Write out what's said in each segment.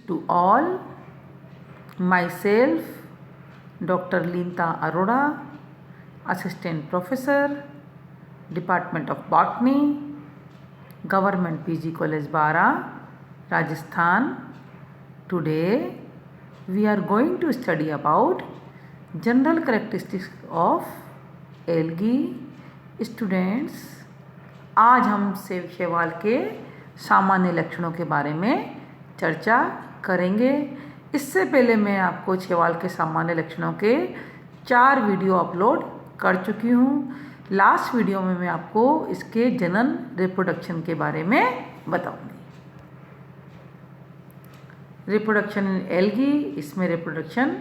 to all. Myself, Dr. Linta Arora, Assistant Professor, Department of Botany, Government PG College Bara, Rajasthan. Today we are going to study about general characteristics of algae. Students, आज हम शैवाल के सामान्य लक्षणों के बारे में चर्चा करेंगे। इससे पहले मैं आपको शैवाल के सामान्य लक्षणों के 4 वीडियो अपलोड कर चुकी हूँ। लास्ट वीडियो में मैं आपको इसके जनन रिप्रोडक्शन के बारे में बताऊंगी। रिप्रोडक्शन इन एल्गी, इसमें रिप्रोडक्शन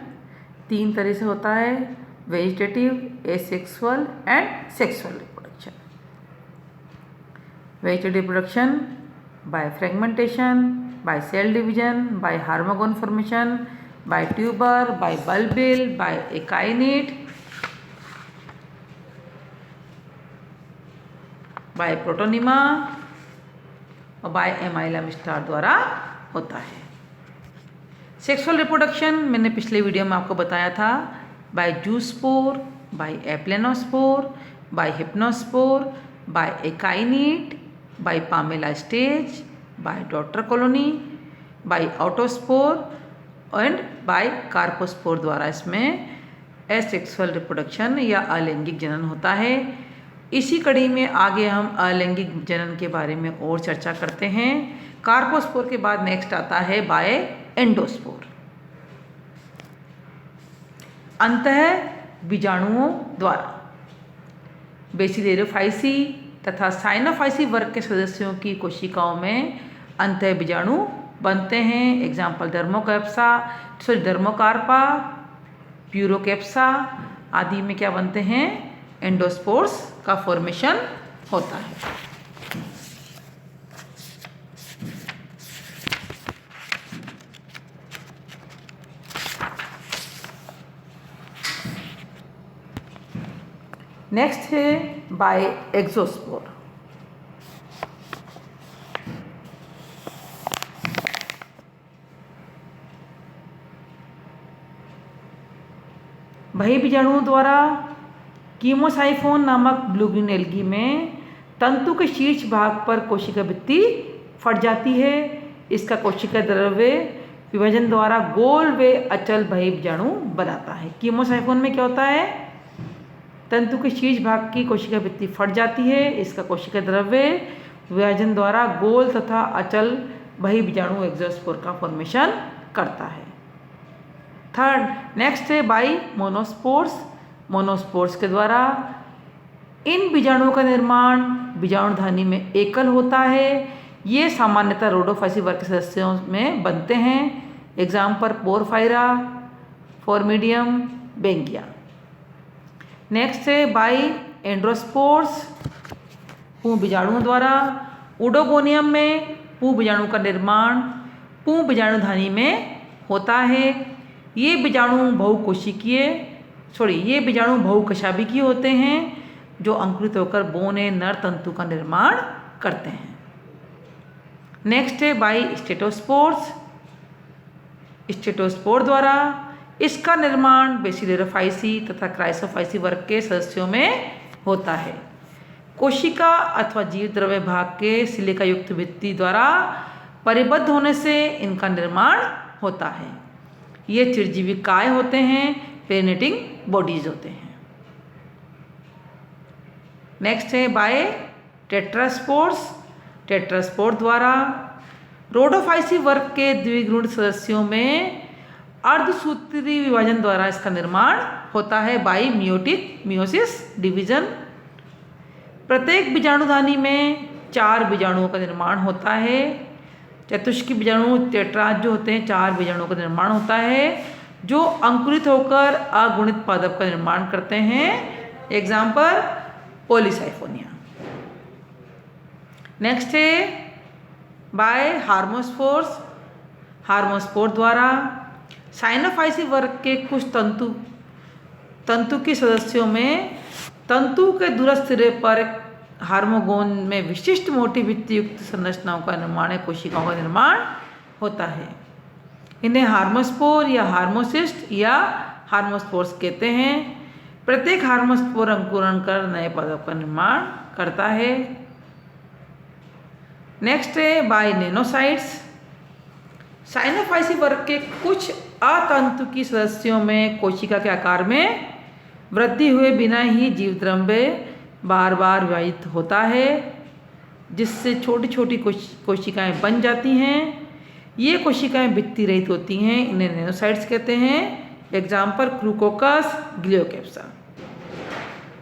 3 तरह से होता है: vegetative, asexual and sexual reproduction. Vegetative reproduction by fragmentation, by cell division, by hormogone formation, by tuber, by bulbil, by akinete, by protonema और बाय एमाइलम स्टार द्वारा होता है। सेक्सुअल रिप्रोडक्शन मैंने पिछले वीडियो में आपको बताया था, by zoospore, by aplanospore, by hypnospore, by akinete, by palmella stage, by daughter colony, by autospore and by carpospore द्वारा इसमें एसेक्सुअल रिप्रोडक्शन या अलैंगिक जनन होता है। इसी कड़ी में आगे हम अलैंगिक जनन के बारे में और चर्चा करते हैं। कार्पोस्पोर के बाद नेक्स्ट आता है बाय एंडोस्पोर। अंतः बीजाणुओं द्वारा बेसिलेरोफाइसी तथा साइनोफाइसी वर्ग के सदस्यों की कोशिकाओं में अंतः बीजाणु बनते हैं। एग्जाम्पल डर्मोकार्पा, प्यूरोकेप्सा आदि में क्या बनते हैं? एंडोस्पोर्स का फॉर्मेशन होता है। नेक्स्ट है बाय एक्सोस्पोर। वही बीजाणुओं द्वारा कीमोसाइफोन नामक ब्लू ग्रीन एल्गी में तंतु के शीर्ष भाग पर कोशिका भित्ति फट जाती है। इसका कोशिका द्रव्य विभाजन द्वारा गोल व अचल बही बीजाणु बनाता है। कीमोसाइफोन में क्या होता है? तंतु के शीर्ष भाग की कोशिका भित्ति फट जाती है। इसका कोशिका द्रव्य विभाजन द्वारा गोल तथा अचल बही बीजाणु एक्सोस्पोर का फॉर्मेशन करता है। थर्ड, नेक्स्ट है बाई मोनोस्पोर्स। मोनोस्पोर्स के द्वारा इन बीजाणुओं का निर्माण बीजाणुधानी में एकल होता है। ये सामान्यतः रोडोफाइसी वर्ग के सदस्यों में बनते हैं। Example Porphyra, Phormidium, Bangia. Next है बाई एंड्रोस्पोर्स। पुंज बीजाणुओं द्वारा उडोगोनियम में पुंज बीजाणु का निर्माण पुंज बीजाणुधानी में होता है। ये बीजाणु बहुकशाभिकीय होते हैं जो अंकुरित होकर बौने नर तंतु का निर्माण करते हैं। नेक्स्ट है बाई स्टेटोस्पोर्स। स्टेटोस्पोर द्वारा इसका निर्माण बेसिलेरोफाइसी तथा क्राइसोफाइसी वर्ग के सदस्यों में होता है। कोशिका अथवा जीव द्रव्य भाग के सिलिका युक्त भित्ति द्वारा परिबद्ध होने से इनका निर्माण होता है। ये चिरजीवी काय होते हैं, पेरिनेटिंग बॉडीज होते हैं। नेक्स्ट है बाय टेट्रास्पोर्स। टेट्रास्पोर द्वारा रोडोफाइसी वर्ग के द्विगुणित सदस्यों में अर्धसूत्री विभाजन द्वारा इसका निर्माण होता है बाई मियोसिस डिवीजन। प्रत्येक बीजाणुधानी में 4 बीजाणुओं का निर्माण होता है। चतुष्की बीजाणु टेट्राज जो होते हैं 4 बीजाणुओं का निर्माण होता है जो अंकुरित होकर अगुणित पादप का निर्माण करते हैं। Example Polysiphonia. नेक्स्ट है बाय हार्मोस्पोर्स। हार्मोस्पोर द्वारा साइनोफाइसी वर्ग के कुछ तंतु के सदस्यों में तंतु के दूरस्थ सिरे पर हार्मोगोन में विशिष्ट मोटी भित्ति युक्त संरचनाओं का निर्माण कोशिकाओं का निर्माण होता है। इन्हें हार्मोस्पोर या हार्मोसिस्ट या हार्मोस्पोर्स कहते हैं। प्रत्येक हार्मोस्पोर अंकुरण कर नए पौधों का निर्माण करता है। नेक्स्ट है बाय नेनोसाइट्स। साइनोफाइसी वर्ग के कुछ अतंतुकी सदस्यों में कोशिका के आकार में वृद्धि हुए बिना ही जीवद्रव्य बार बार विभाजित होता है, जिससे छोटी छोटी कोशिकाएं बन जाती हैं। ये कोशिकाएं भित्ति रहित होती हैं, इन्हें नेनोसाइट्स कहते हैं। एग्जाम्पल क्रूकोकस, ग्लियोकेप्सा।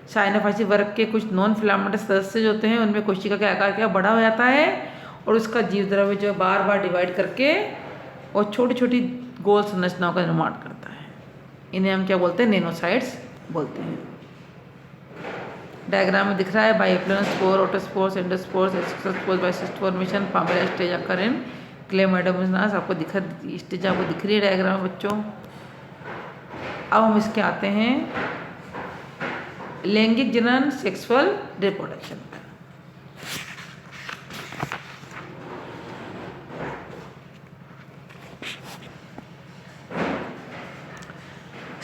साइनोफाइसी वर्ग के कुछ नॉन फिलामेंटस सदस्य जो होते हैं उनमें कोशिका के आकार क्या बड़ा हो जाता है और उसका जीवद्रव्य जो बार बार डिवाइड करके और छोटी छोटी गोल संरचनाओं का निर्माण करता है। इन्हें हम क्या बोलते हैं? नेनोसाइट्स बोलते हैं। डायग्राम में दिख रहा है by aplanospore, autospores, endospores, exospores, by cyst formation, palmella stage अकरेन, क्लेमाइडोमोनास। आपको स्टेज आपको दिख रही है डायग्राम में बच्चों। अब हम इसके आते हैं लैंगिक जनन, सेक्सुअल रिप्रोडक्शन पर।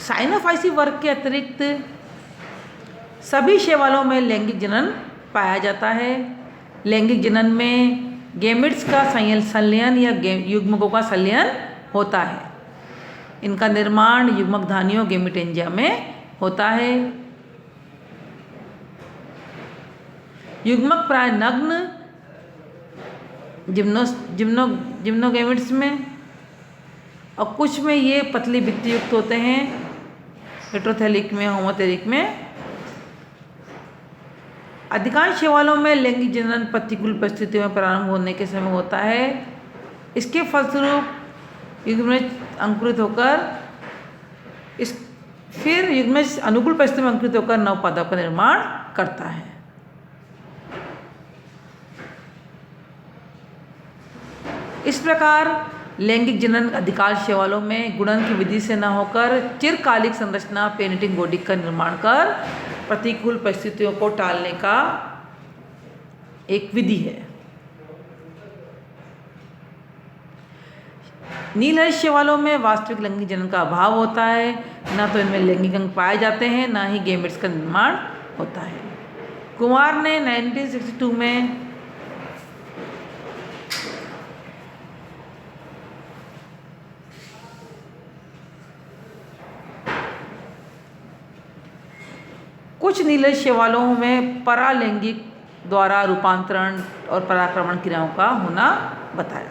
साइनोफाइसी वर्ग के अतिरिक्त सभी शैवालों में लैंगिक जनन पाया जाता है। लैंगिक जनन में गैमेट्स का संलयन या युग्मकों का संलयन होता है। इनका निर्माण युग्मकधानियों गैमेटेंजिया में होता है। युग्मक प्राय नग्न जिम्नोगैमेट्स में और कुछ में ये पतली भित्ति युक्त होते हैं, हेटेरोथैलिक में, होमोथैलिक में। अधिकांश शैवालों में लैंगिक जनन प्रतिकूल परिस्थितियों में प्रारंभ होने के समय होता है। इसके फलस्वरूप युग्मज अंकुरित होकर फिर युग्मज अनुकूल परिस्थिति में अंकुरित होकर नवपादप का निर्माण करता है। इस प्रकार लैंगिक जनन अधिकांश शैवालों में गुणन की विधि से न होकर चिरकालिक संरचना पेनिटिंग बॉडी का निर्माण कर प्रतिकूल परिस्थितियों को टालने का एक विधि है। नीलहरित शैवालों में वास्तविक लैंगिक जनन का अभाव होता है। न तो इनमें लैंगिक अंग पाए जाते हैं, न ही गैमेट्स का निर्माण होता है। कुमार ने 1962 में कुछ नीलहरित शैवालों में परालैंगिक द्वारा रूपांतरण और पराक्रमण क्रियाओं का होना बताया।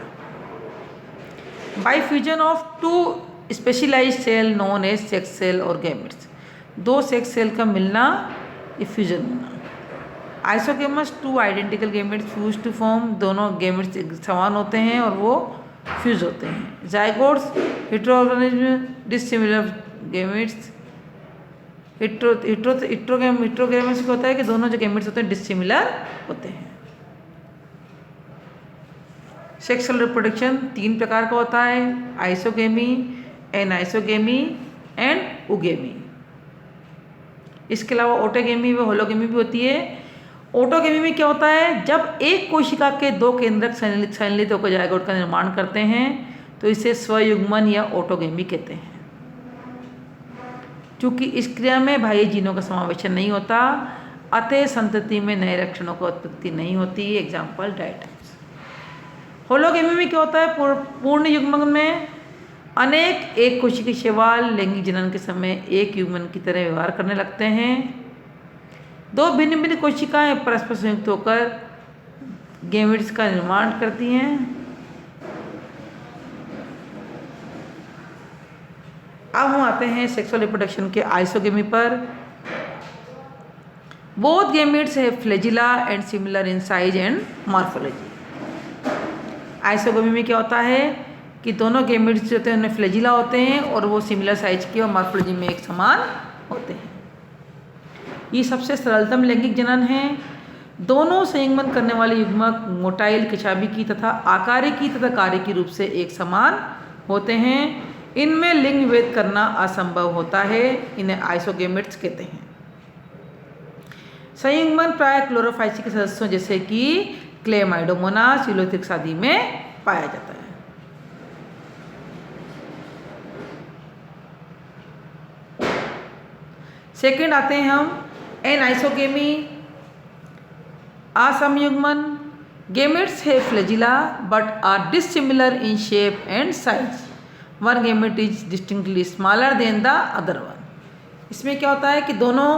By fusion of two specialized cell known as sex cell और गैमेट्स। दो सेक्स सेल का मिलना, ये फ्यूजन होना। Isogamous, two identical gametes fuse to form. दोनों गैमेट्स समान होते हैं और वो फ्यूज होते हैं। Zygotes, heteroorganism, dissimilar gametes. Heterogametes होता है कि दोनों जो गैमेट्स होते हैं डिसिमिलर होते हैं। सेक्सुअल रिप्रोडक्शन 3 प्रकार का होता है, आइसोगेमी, एनाइसोगेमी एंड उगेमी। इसके अलावा ऑटोगेमी व होलोगेमी भी होती है। ऑटोगेमी में क्या होता है? जब एक कोशिका के 2 केंद्रक संललित होकर जायगोट का निर्माण करते हैं तो इसे स्वयुग्मन या ऑटोगेमी कहते हैं। चूँकि इस क्रिया में बाह्य जीनों का समावेशन नहीं होता, अतः संतति में नए लक्षणों की उत्पत्ति नहीं होती। Example diatoms. होलोगेमी में क्या होता है? पूर्ण युग्मन में अनेक एक कोशिकीय शैवाल लैंगिक जनन के समय एक युग्मन की तरह व्यवहार करने लगते हैं। 2 भिन्न भिन्न कोशिकाएं परस्पर संयुक्त होकर गैमेट्स का निर्माण करती हैं। अब हम आते हैं सेक्सुअल रिप्रोडक्शन के आइसोगेमी पर। बोथ गैमेट्स है flagella and similar in size and morphology. Isogamy में क्या होता है कि दोनों गैमेट्स जो होते हैं उनमें फ्लैजिला होते हैं और वो सिमिलर साइज के और मॉर्फोलॉजी में एक समान होते हैं। ये सबसे सरलतम लैंगिक जनन है। दोनों संयुग्मन करने वाले युग्मक मोटाइल, किशाबी की तथा आकारिकी तथा कार्यकी रूप से एक समान होते हैं। इनमें लिंग विभेद करना असंभव होता है। इन्हें आइसोगेमेट्स कहते हैं। संयुग्मन प्राय क्लोरोफाइसी के सदस्यों जैसे कि क्लेमाइडोमोनास, यूलोथ्रिक्स आदि में पाया जाता है। सेकेंड आते हैं हम anisogamy, असमयुग्मन। Gametes have flagella but are dissimilar in shape and size. One gamete is distinctly smaller than the other one. इसमें क्या होता है कि दोनों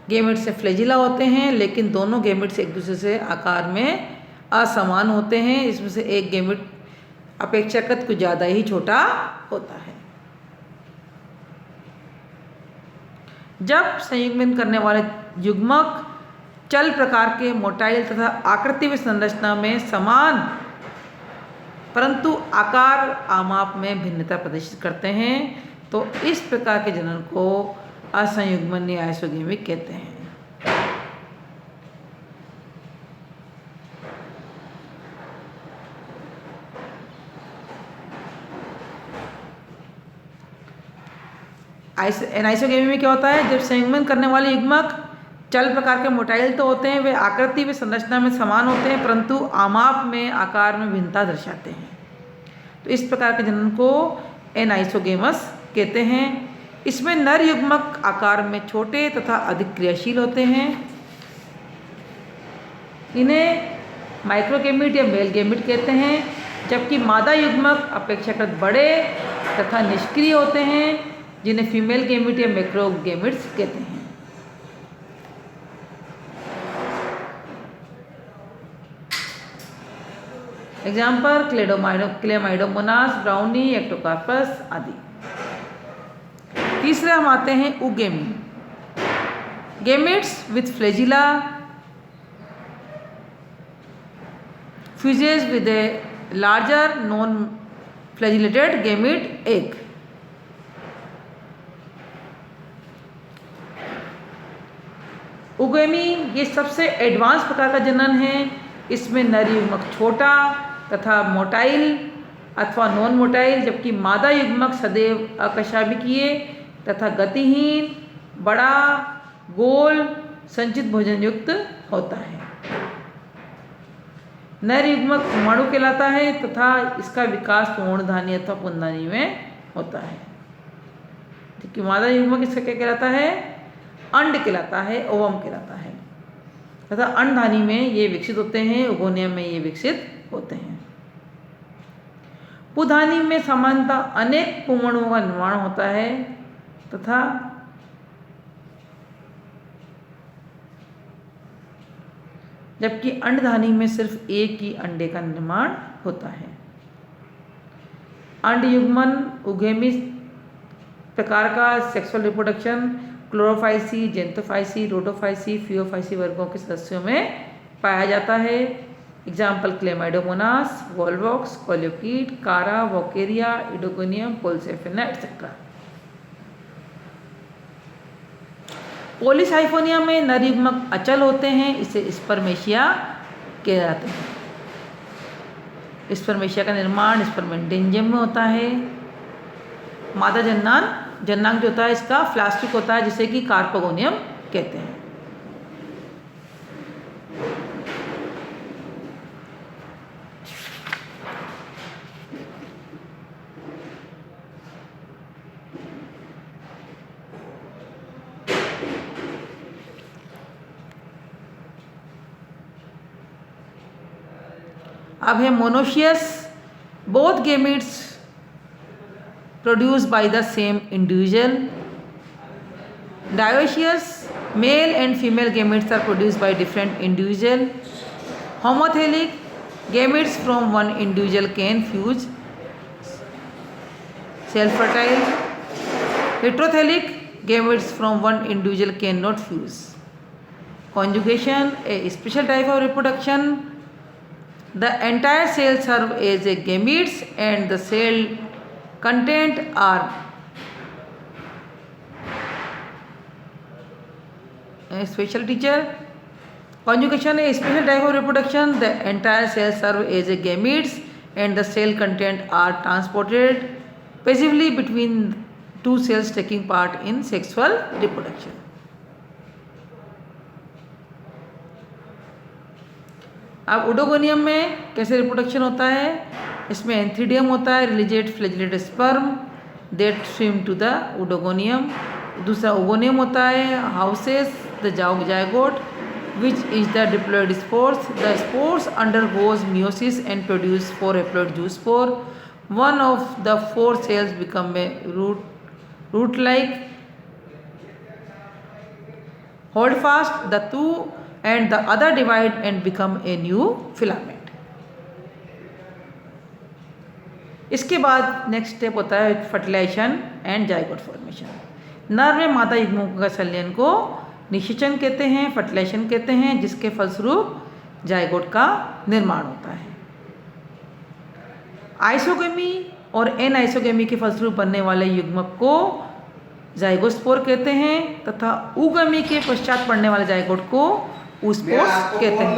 गेमेट से फ्लैजिला होते हैं, लेकिन दोनों गेमेट्स एक दूसरे से आकार में असमान होते हैं। इसमें से एक गेमेट अपेक्षाकृत कुछ ज़्यादा ही छोटा होता है। जब संयुग्मन करने वाले युग्मक चल प्रकार के मोटाइल तथा आकृति व संरचना में समान परंतु आकार आमाप में भिन्नता प्रदर्शित करते हैं, तो इस प्रकार के जनन को असंयुग्मन या आइसोगेमी कहते हैं। एनाइसोगेमी में क्या होता है, जब संयुग्मन करने वाले युग्मक चल प्रकार के मोटाइल तो होते हैं, वे आकृति व संरचना में समान होते हैं परंतु आमाप में आकार में भिन्नता दर्शाते हैं, तो इस प्रकार के जनन को एनाइसोगेमस कहते हैं। इसमें नर युग्मक आकार में छोटे तथा अधिक क्रियाशील होते हैं। इन्हें माइक्रोगेमिट या मेल गेमिट कहते हैं, जबकि मादा युग्मक अपेक्षाकृत बड़े तथा निष्क्रिय होते हैं, जिन्हें फीमेल गेमिट या मैक्रोगेमिट्स कहते हैं। एग्जाम्पल क्लेमाइडोमोनास, ब्राउनी, एक्टोकार्पस आदि। तीसरे हम आते हैं oogamy. Gametes with flagella fuses with a larger non flagellated gamete egg. Oogamy ये सबसे एडवांस प्रकार का जनन है। इसमें नर युग्मक छोटा तथा मोटाइल अथवा नॉन मोटाइल, जबकि मादा युग्मक सदैव अकशाभिकीय तथा गतिहीन, बड़ा, गोल, संचित भोजन युक्त होता है। नर युग्मक उमाणु कहलाता है तथा इसका विकास पूर्णधानी अथवा पुंधानी में होता है, जबकि मादा युग्मक इसका क्या कहलाता है, अंड कहलाता है, ओवम कहलाता है तथा अंडधानी में ये विकसित होते हैं, उगोनियम में ये विकसित होते हैं। पुधानी में सामान्यतः अनेक पुंगणुओं का निर्माण होता है तथा जबकि अंडधानी में सिर्फ एक ही अंडे का निर्माण होता है। अंड युग्मन उगेमी प्रकार का sexual reproduction Chlorophyceae, Xanthophyceae, Rhodophyceae, Phaeophyceae वर्गों के सदस्यों में पाया जाता है। एग्जाम्पल क्लेमाइडोमोनास, वॉलवॉक्स, कोलियोकीट, कारा, वोकेरिया, इडोगोनियम, पोलसेफेना एक्सेट्रा। पॉलीसाइफोनिया में नर युग्मक अचल होते हैं, इसे स्पर्मेशिया कहे जाते हैं। स्पर्मेशिया का निर्माण स्पर्मेंटेंजियम में होता है। मादा जन्नांग जो होता है इसका प्लास्टिक होता है, जिसे कि कार्पोगोनियम कहते हैं। अब है monoecious. Both gametes produced by the same individual. Dioecious, male and female gametes are produced by different individual. Homothelic, gametes from one individual can fuse, self-fertile. Heterothelic, gametes from one individual cannot fuse. Conjugation, a special type of reproduction. The entire cell serve as a gametes and the cell content are a special teacher. Conjugation is a special type of reproduction. The entire cell serve as a gametes and the cell content are transported passively between two cells taking part in sexual reproduction. अब Oedogonium में कैसे reproduction होता है? इसमें antheridium होता है, releases flagellated sperm that swim to the Oedogonium. दूसरा oogonium होता है, houses the zygote which is the diploid spores. The spores undergoes meiosis and produce 4 haploid zoospore. One of the 4 cells become a root-like. Hold fast the 2 and the other divide and become a new filament. इसके बाद next step होता है fertilisation and zygote formation. नर में मादा युग्मों का संलयन को निषेचन कहते हैं, फर्टिलाइजेशन कहते हैं, जिसके फलस्वरूप जायगोट का निर्माण होता है। आइसोगेमी और एन आइसोगेमी के फलस्वरूप बनने वाले युग्मक को जाइगोस्पोर कहते हैं तथा उगमी के पश्चात पड़ने वाले जायगोट को ऊस्पोर्स कहते हैं।